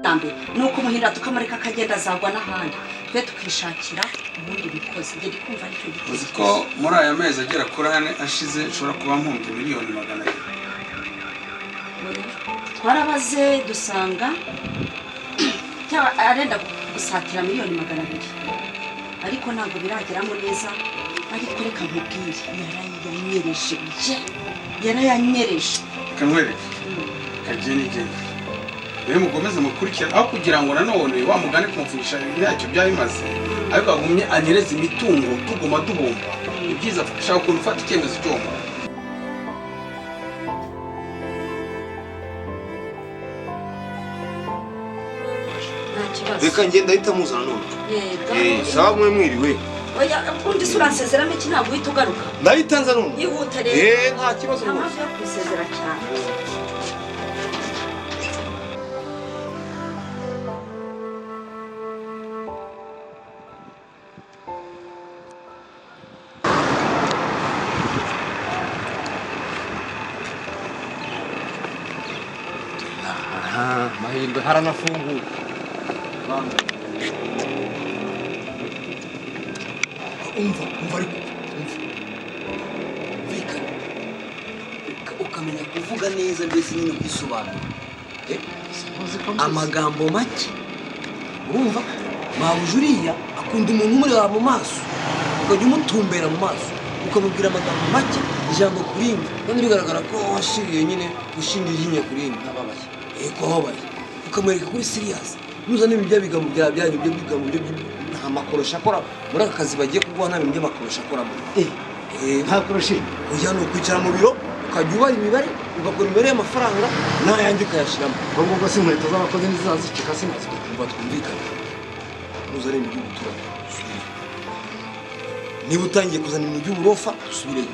na mbere nuko umuhindura tukamureka akagenda azagwa n'ahandi twe tukishakira ubundi bikoze njye ndikumva aricyo gikoze ko muri aya mezi agera kuri ane ashize nshobora kuba mpumbye miliyoni 200. twarabaze dusanga cyaba arenda gusatira miliyoni 200 ariko ntabwo birageramo neza ariko reka nkubwire yarayanyereje kanwereke kageni geni rero mugomeze mukurikira aho kugira ngo nanone wa mugane kumvugisha ntacyo byabimaze ariko agumye anyereza imitungo tuguma duhomba ibyiza ashaka ukuntu ufata icyemezo cyomba reka ngenda ahita muzana none sawa mwe mwiriwe oya undi suransezeramo iki ntabwo uhita ugaruka ndahita nza none yihute rero nta kibazo nta mpamvu yo kwisezera cyane mahirwe haranafunguye umva ariko vikana ukamenya kuvuga neza mbese nyine kwisobanura amagambo make urumva mawuje uriya akunda umuntu umureba mu maso ukajya umutumbera mu maso ukamubwira amagambo make ijambo kurindi kandi bigaragara ko washiriye nyine gushindira iryinyo kurindi ntababaye ko wabaye ukamwereka kuri serious nuzana ibintu by'abiga mu bya byanyu byo biga mu byo nta makorosha akora muri aka kazi bagiye kuguha nta bintu by'amakorosha akoramo nta koroshe ujya ni ukwicara mu biro ukajya ubara imibare ugakora imibare y'amafaranga n'ayanjye ukayashyiramo ubwo ngo si inkweto z'abakozi ntizazicika simaze kumva twumvikane nuzana ibintu by'ubuturage dusubire niba utangiye kuzana ibintu by'uburofa dusubireyo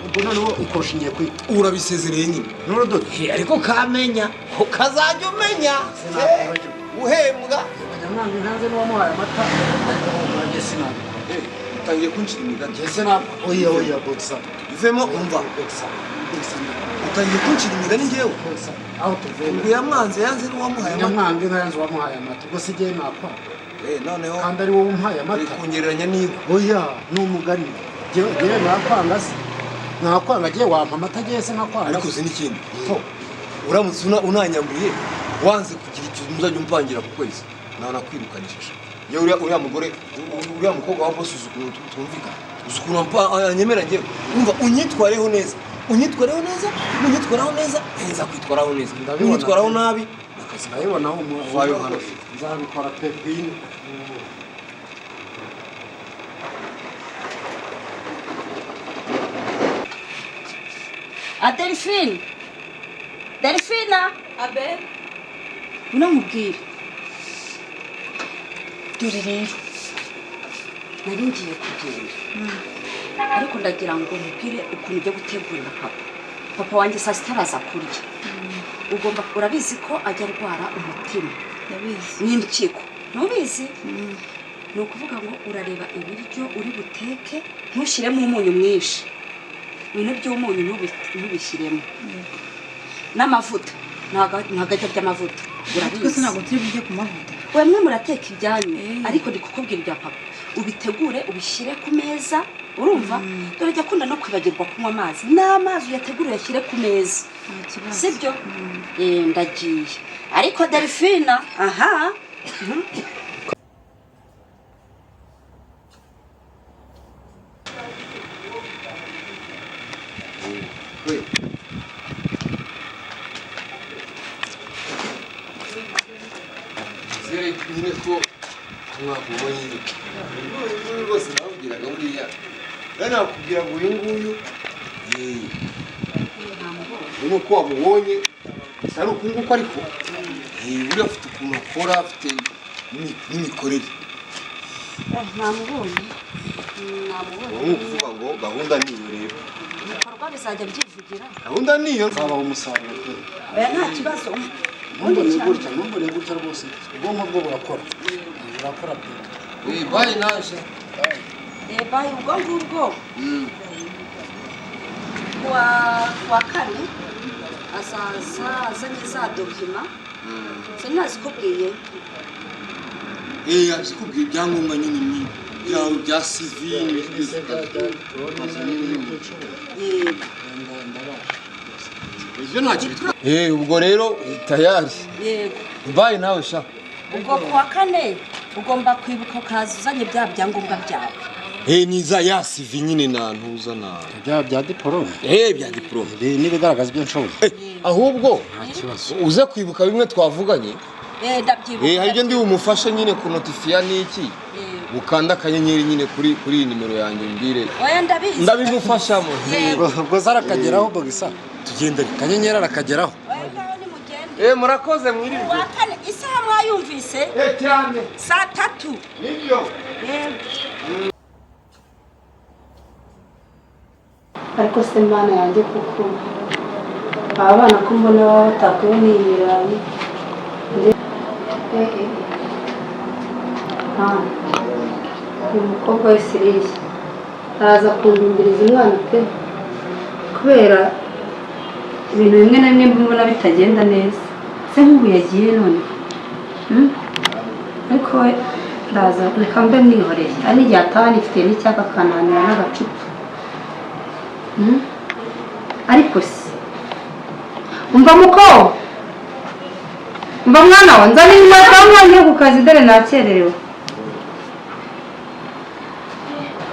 ubwo noneho ukorosha ingiye kwita urabisezereye nyine n'urudodo ariko kamenya ukazajya umenya uhembwa ntabwo ntanze n'uwamuhaye amata nanjye sinabwo utangiye kunshira imigani ngeze nabwo oya bogisa ivemo umva utangiye kunshira imigani ngewe aho tuvuye ngo yamwanze yanze n'uwamuhaye amata nyamwange ntayanze uwamuhaye amata ubwo se igihe napfa noneho kandi ari wowe umuhaye amata kungereranya n'inka oya ni umugani ngewe nakwanga se nakwanga agiye wampa amata agiye se nakwanga ariko uzi n'ikindi uramutse unanyambuye wanze kugira icyo uzajya umpangira ku kwezi nawe nakwirukanishije yewe uriya mugore uriya mukobwa wa bosi uzi ukuntu twumvikana uzi ukuntu anyemera ngewe wumva unyitwareho neza nza kwitwaraho neza unyitwaraho nabi akazi nayibonaho vayo hano nzabikora pe bwino Delphine abe unamubwira dore rero nari ngiye kugenda ariko ndagira ngo mubwire ukuntu ujya gutegurira papa wanjye saa sita araza kurya ugomba urabizi ko ajya arwara umutima n'impyiko ntubizi ni ukuvuga ngo urareba ibiryo uri buteke ntushyiremo umunyu mwinshi ibintu by'umunyu ntubishyiremo n'amavuta ntabwo ajya by'amavuta twese ntabwo turi bujye ku mavuta wemwe murateka ibyanyu ariko ndi kukubwira ibya papa ubitegure ubishyire ku meza urumva dore ajya akunda no kwibagirwa kunywa amazi n'amazi uyategure uyashyire ku meza sibyo ndagiye ariko Delphine aha nyine ko mwakubonye uyu rwose nawubwiraga buriya rero nakubwira ngo uyu nguyu ni uko wamubonye ari uku nguku ariko buriya afite ukuntu akora afite n'imikorere namubonye ni ukuvuga ngo gahunda ni iyo rero ibikorwa bizajya byivugira gahunda ni iyo nzabaho umusaruro nta kibazo ntumbure gutya rwose ubwonko bwo burakora pe bayi naje bayi ubwo ngubwo wa kane azaza azanye za dokima sinazi kubwiye yaje kubwira ibyangombwa nyine ni byawe bya civil byose ibyo ntacyo bitwa ubwo rero tayari yego bayi nawe sha ubwo kuwa kane ugomba kwibuka ukaza uzanye bya byangombwa byawe niza ya civil nyine nantuza na bya diporome bya diplome n'ibigaragaza ibyo nshoboye ahubwo uze kwibuka bimwe twavuganye ndabyibuka hari ibyo ndi bumufashe nyine kunotifiya n'iki mukanda akanyenyeri nyine kuri iyi nimero yanjye mbire oya ndabizi ndabimufashamo ubwo zarakageraho bogisa tugendere akanyenyeri arakageraho oya ngaho nimugende murakoze mwiriwe kuwa kane isaha mwayumvise cyane 3:00 nibyo ariko se mana yanjye kuko aba bana ko mbona baba batakuwe n'ibirayi uyu mukobwa we Siriya araza kundumbiriza umwana pe kubera ibintu bimwe na bimwe mbona bitagenda neza se nk'ubu yagiye none ariko we ndaza reka mbe mwihoreye ari n'igihe ataha nifite n'icyaka akananira n'agacupa ariko se umva mukobwa umva mwana we nzana inyuma cyangwa njye ku kazi dore nakererewe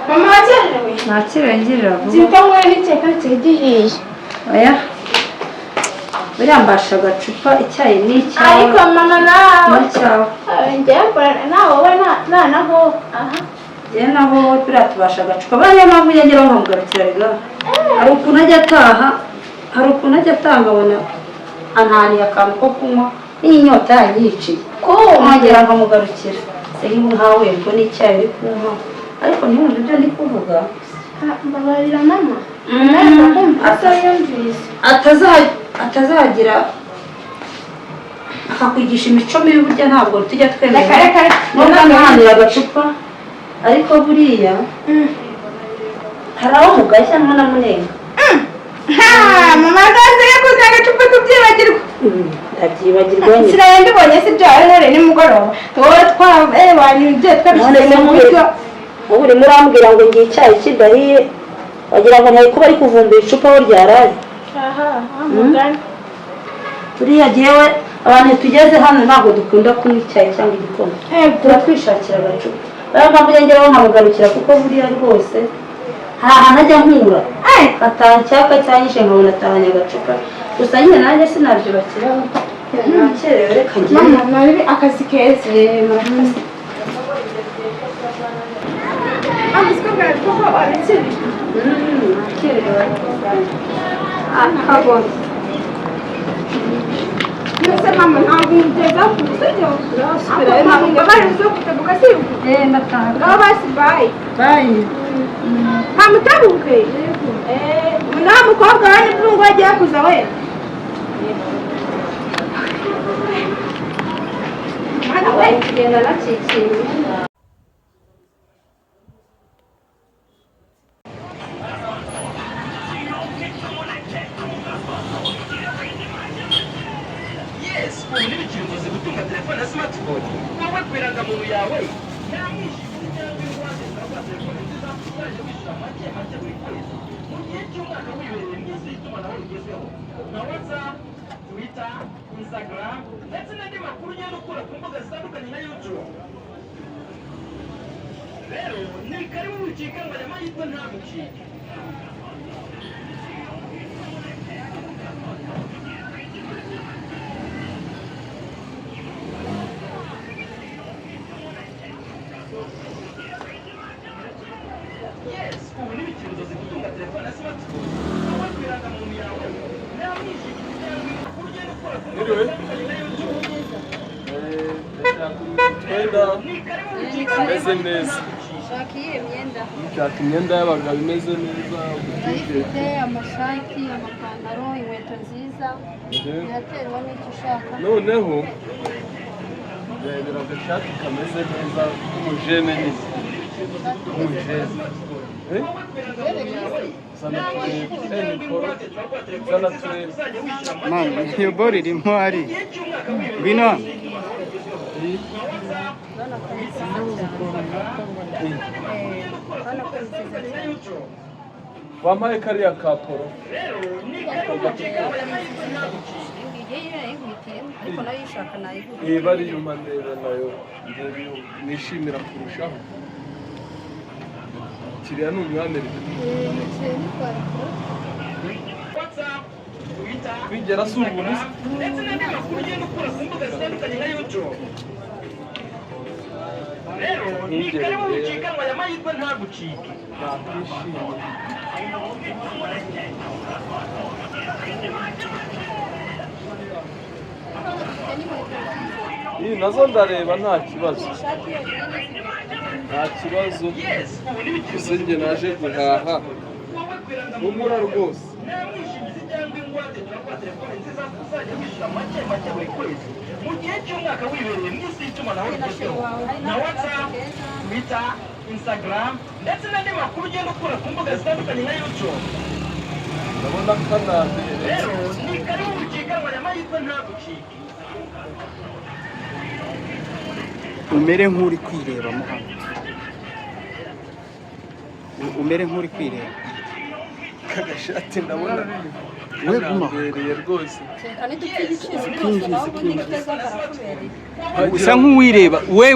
mama wakererewe nakerewe ngirira vuba zitangwa n'iteka cyegiye oya buriya mbasha agacupa icyayi n'icyayi ariko mama nawe n'icyawe njyewe mbona nawe wowe naho njyewe naho buriya tubasha agacupa bariya mpamvu ujya ngeraho nkamugarukira rega hari ukuntu ajya ataha nkabona antaniye akantu ko kunywa n'inyota yanyiciye nkongera nkamugarukira se nkawe ngo n'icyayi uri kunywa ariko ntibumve ibyo ndi kuvuga mbabarira mama atazagira akakwigisha imico mibi burya ntabwo tujya twemera nubwo ntahanira agacupa ariko buriya hari aho mugashya mbona munenga mama gaze yakoze agacupa tubyibagirwa ndabyibagirwa nyine sinaye mbibonye si byo rero nimugoroba wowe twabanye ibyo twabishyize mu buryo ubu urimo urambwira ngo ngiye icyayi kidahiye wagira ngo ntari kuba ari kuvumbura icupa aho ryaraye turiya jyewe abantu tugeze hano ntabwo dukunda kunywa icyayi cyangwa igikoma turatwishakira agacupa bariya mpamvu ujya ngeraho nkamugarukira kuko buriya rwose hari ahantu ajya nkura ataha icyaka cyanyishe nkabona atahanye agacupa gusa nyine nanjye sinabyubakiraho nakerewe reka ngende mama nari akazi keza murakoze amusiko bwa kuko arakiri nakerewe akabona Yose mama ntabwo ngeza ku musajyo urasubirayo mama ngabari zo kutebuka sibu ndataha ngabo basi bye bayi hamutabuke muna mukobwa wani bungu agiye kuza we mwana we kugenda nacikiye Instagram ndetse n'andi makuru ugenda ukura ku mbuga zitandukanye na YouTube. Rero ni karibu wikikanwa ya mahitamo ntagucike. Yes, ubu ni ikibazo zigutunga telefone ya smartphone. Aho kwirangamuntu yawe nta mwijima ugenda ukura ku mbuga zitandukanye na YouTube. Imeze neza. Ushaka iyihe myenda? Nshaka imyenda y'abagabo imeze neza. Ifite amashati, amapantaro, inkweto nziza. Biraterwa n'icyo ushaka. Noneho ndebera agashati kameze neza k'umujene nyine. Umujene. Zana turebe. Mikoro. Zana turebe. Mama, iyo boro irimo hari. Ngwino hano. Wampaye kariya kaporo. Bari yuma ndeba nayo nishimira kurushaho. Kiriya ni umwami. Kwigera si ubuntu. ndetse n'andi makuru ugenda ukura ku mbuga zitandukanye nka YouTube. Rero ni karibu mucikanwa y'amahirwe ntagucike. Nakwishimiye. Iyi nazo ndareba nta kibazo. Nta kibazo. Gusa njye naje guhaha. Humura rwose. Mu gihe cy'umwaka wibereye mu isi y'itumanaho rigezweho na WhatsApp, Twitter, Instagram ndetse n'andi makuru ugenda ukura ku mbuga zitandukanye nka YouTube. Ndabona kanambere. Rero ni karibu mucikanwa y'amahirwe ntagucike. Umere nk'uri kwirebamo hano. Umere nk'uri kwireba. Kagashati ndabona We guma. kanambereye rwose. Usa nk'uwireba. We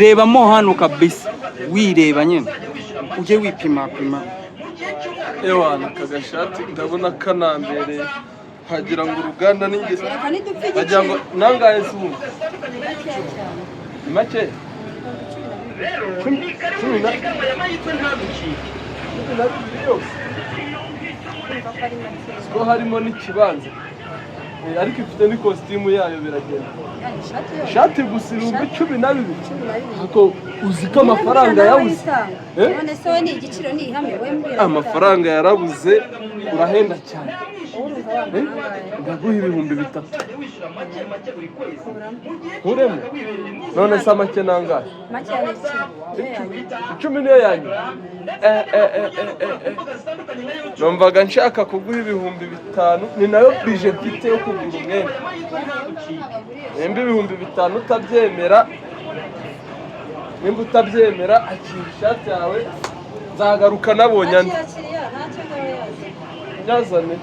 rebamo hano kabisa. Wireba nyine. Uje wipima. Ewana kagashati ndabona kanambereye. Hagira ngo uruganda n'ingezi. Hagira ngo nangaye subu. Make. Rero ni karibu mucikanwa y'amahirwe ntagucike. Ko harimo n'ikibanza. Ariko ifite n'ikositimu yayo biragenda. Ishati gusa ibihumbi 12. Ako uzi ko amafaranga yabuze. None se we ni igiciro ni ihame we mbwira. Amafaranga yarabuze urahenda cyane. Ndaguha ibihumbi 3. Uremo. None se make nangahe? Make yani 10 niyo yanyu. Numvaga nshaka kuguha ibihumbi 5 ni nayo bije mfite yo kugura umwenda. Nimba ibihumbi 5 utabyemera. Nimba utabyemera akira ishati yawe nzagaruka nabonye andi. Nyazane.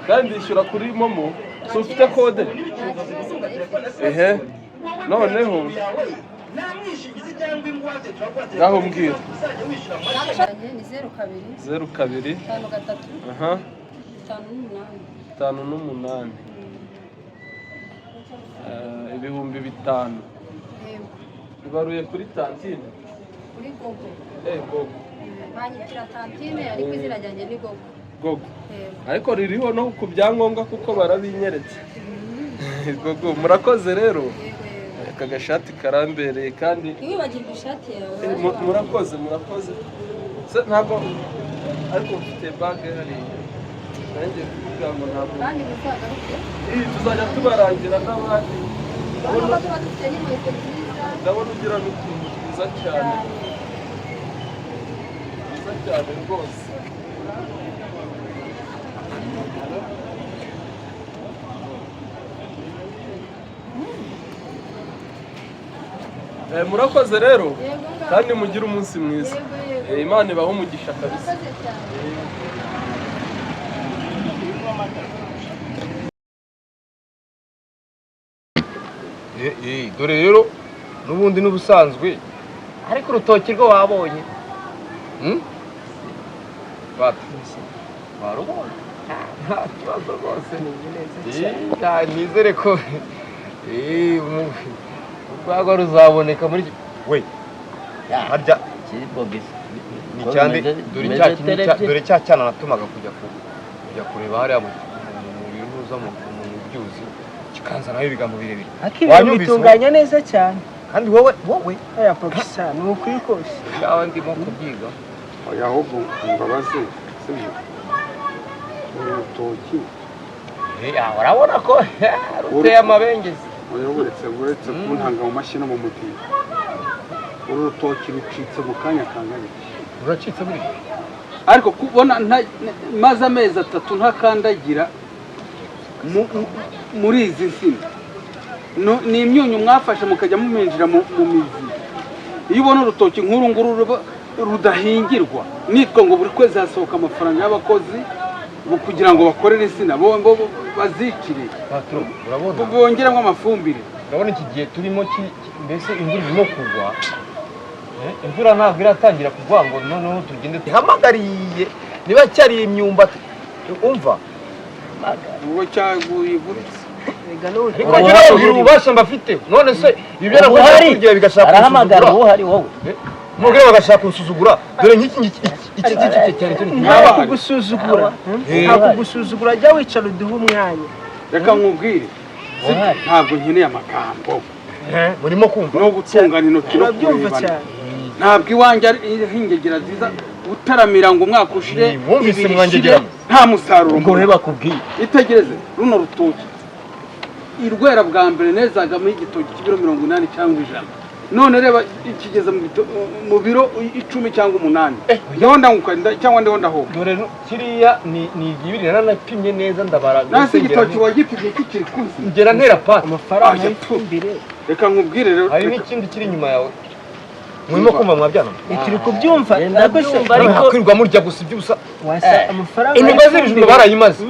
Kandi ishyura kuri Momo. So ufite kode? Ehe. Noneho ngaho mbwira. Ni 02 02 53 aha 58 58 ibihumbi 5 ibaruye kuri tantine kuri Gogo. Gogo. Banyitira tantine ariko izina ryanjye ni Gogo. Gogo. Ariko ririho no ku byangombwa kuko barabinyeretse. Gogo murakoze rero. Kagashati karambereye kandi Wibagirwa ishati yawe. Murakoze. Ntabwo ariko mfite bag hari. Nanjye kugira ngo ntabwo. Kandi bizagaruke. Tuzajya tubarangira n'abandi. Ndabona ugira n'utuntu twiza cyane. Twiza cyane rwose. Murakoze rero kandi mugire umunsi mwiza. Imana ibahe umugisha kabisa. Dore rero n'ubundi n'ubusanzwe ariko urutoki rwo wabonye warubonye nta kibazo rwose nizere ko urwagwa ruzaboneka muri we harya ni cyane dore cya cyana natumaga kujya kureba hariya mu bihuza mu byuzi kikanzanaho ibigambo birebire Bitunganya neza cyane. kandi wowe Aya Pakistan ni ukuri kose. yawe ndimo kubyiga oya ahubwo mbabaze sibyo urutoki urabona ko ruteye amabengezi oya uretse kuntanga mu mashyi no mu mutima uru rutoki rucitse mu kanya kangana uracitse buri ariko kubona maze amezi 3 ntakandagira muri izi nsina ni imyunyu mwafashe mukajya muminjira mu mizi iyo ubona urutoki nkuru nguru rudahingirwa nitwa ngo buri kwezi hasohoka amafaranga y'abakozi kugira ngo bakorere insina bo bazikire urabona bongeramo amafumbire. urabona iki gihe turimo mbese imvura irimo kugwa imvura ntabwo iratangira kugwa ngo noneho tugende tuhamagariye niba cyari imyumbati umva ubwo cyaguye ivurutse ariko ngira ububasha mbafite none se ibyo nakoze kugira bigashaka arahamagara uwo hari wowe mugire bagashaka kunsuzugura dore nk'iki cyane nta kugusuzugura nta kugusuzugura jya wicara uduhe umwanya reka nkubwire ntabwo nkeneye amagambo murimo kumva no gutungana intoki no kurebana ntabwo iwanjye ari ingegera nziza utaramira ngo umwaka ushire mwumvise mwangegera nta musaruro ngo reba kubwiye itegereze runo rutoki irwera bwa mbere nezagamo igitoki k'ibiro 80 cyangwa 100 none reba ikigeze mu biro 10 cyangwa 8 ndabona ngukanda cyangwa ndabona ho dore kiriya ni igibiri naranapimye neza ndabara nasi igitoki wagipimye kikiri kunsi ngera ntera pati amafaranga y'ifumbire reka nkubwire rero hari n'ikindi kiri inyuma yawe murimo kumva mwabyana turi kubyumva ariko kwirwa murya gusa ibyusa wasa amafaranga intumwa z'ibijumba barayimaze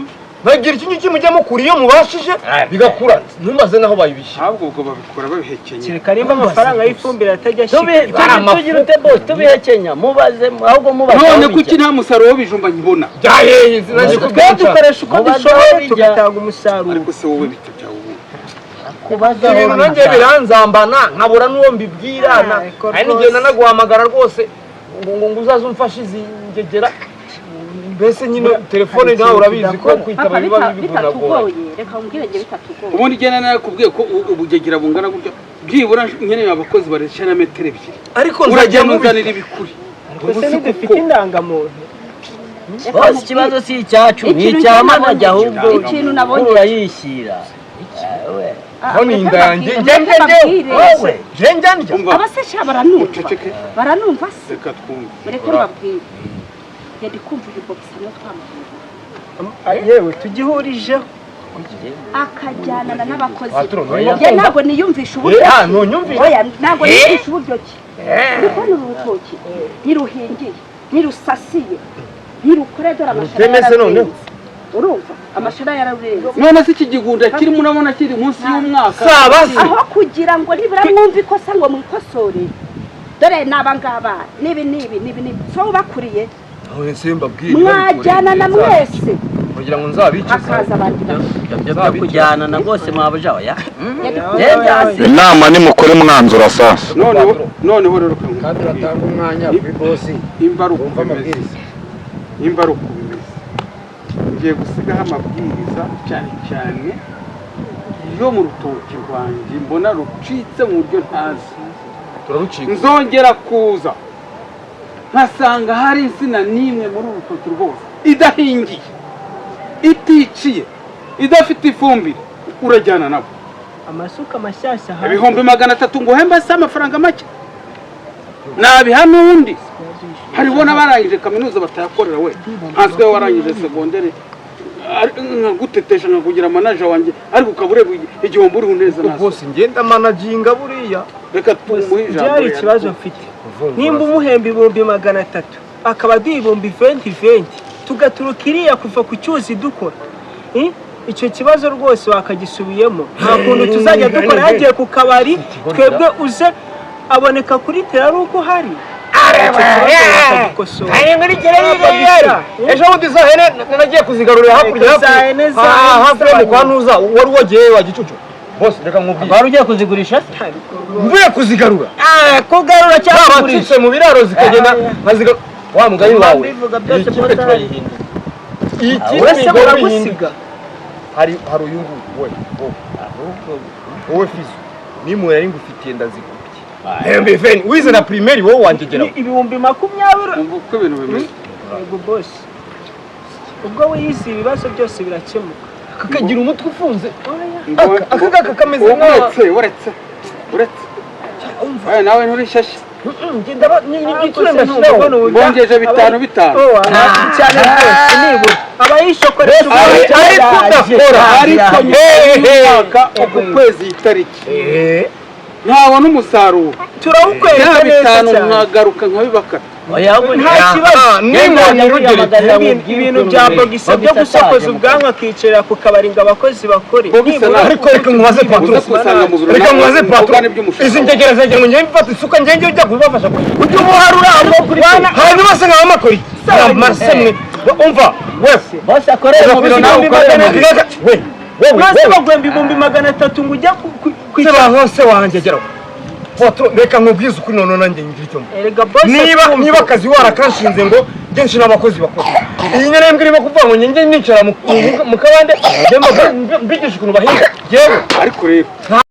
bagira iki ngiki mujya mukura iyo mubashije bigakura ntumaze naho bayibishyira ahubwo ubwo babikora babihekenye kereka nimba amafaranga y'ifumbire atajya tugira ute bose tubihekenya mubaze ahubwo mubaze none kuki nta musaruro w'ibijumba nkibona byaheye nanjye dukoresha uko dushoboye tugatanga umusaruro ariko se wowe bitajya ubu kubaza ibintu nanjye biranzambana nkabura n'uwo mbibwira ari n'igihe nanaguhamagara rwose ngo uzaze umfashe izi ngegera mbese nyine telefone nawe urabizi ko kwitaba biba bigoye reka umbwire nge bitatugoye ubundi igena narakubwiye ko ubugegera bungana gutya byibura nkeneye abakozi baresha na metero 2 ariko urajya muzanira ibikuri gusa ntidufite indangamuntu bose ikibazo si icyacu ni icyamana jya ahubwo ikintu nabonye urayishyira honi indange wowe njya abasesha baranumva se reka twumve mureke mbabwire ndi kumva ibibogisi no twamubwira yewe tugihurijeho akajyana n'abakozi ye ntabwo niyumvisha uburyo oya ntabwo niyumvisha uburyo ki ndikubona urutoki ntiruhingiye ntirusasiye ntirukore dore amashanyarazi urumva amashanyarazi yararenze none se iki gigunda kirimo urabona kiri munsi y'umwaka aho kugira ngo nibura mwumve ikosa ngo mwikosore dore n'abangaba nibi so bakuriye mwajyana na mwese kugira ngo nzabice akaza abandi byo kujyana na bose mwabuja oya inama nimukore mwanzura sasa noneho rero kandi ratanga umwanya kuri bosi imbaruko amabwiriza ngiye gusigaho amabwiriza cyane yo mu rutoki rwanjye mbona rucitse mu buryo ntazi turarucika nzongera kuza nkasanga hari insina n'imwe muri uru rutoki rwose idahingiye iticiye idafite ifumbire urajyana nabo amasuka mashyashya hanze ibihumbi 300 ngo hemba se amafaranga make nabiha n'undi hariho n'abarangije kaminuza batayakorera we nkanswe warangije segondere nkagutetesha nkakugira manager wanjye ariko ukabure igihombo uri neza nasa bose ngenda managinga buriya reka tumuhe ijambo byari ikibazo mfite nimba umuhemba 300 akaba duhibumbi 20 tugaturuka iriya kuva ku cyuzi dukora icyo kibazo rwose wakagisubiyemo nta kuntu tuzajya dukora yagiye ku kabari twebwe uze aboneka kuri tera ari uko hari ejo bundi za hene nagiye kuzigarurira hakurya hafi kwa ntuza wari wagiye wa gicucu bose reka nkubwire wari ugiye kuzigurisha mvuye kuzigarura kugarura cyangwa kugurisha mu biraro zikagenda nkazigarura wa mugayi wawe bivuga byose muri turayihinda iki wese baragusiga hari uyu nguyu wowe fizo nimwe yari ngufitiye ndazigubye hembe ven wize na primaire wowe wangegera ibihumbi 20 uko ibintu bimeze yego boss ubwo wiyizi ibibazo byose birakemuka kakagira umutwe ufunze akagaka kameze uretse nawe nturi shyashya bongeje bitanu cyane rwose nibura abayishokoresha ariko udakora ariko mwaka uku kwezi itariki ntabona umusaruro turawukwereka neza bitanu cyane nkagaruka nkabibakata nta kibazo ibintu bya bogisa byo gusokoza ubwanwa akicarira ku kabari ngo abakozi bakore ariko reka nkubaze patro reka nkubaze patro izi ngegera zegera ngo njye mfata isuka njye ujya kubafasha ujye umuharura abo kuri hanyuma bose nkaba makori marse mwe umva wese bose akorera mu biro nawe ukorera bose bagwemba 300 ngo ujya kwicara hose wanjye geraho patro reka nkubwize ukuri none nanjye ngira icyo niba akazi warakashinze ngo genshi n'abakozi bakora iyi nyene mbwira irimo kuvuga ngo njye nicara mu kabande mbigisha ukuntu bahinga yewe ariko rero nta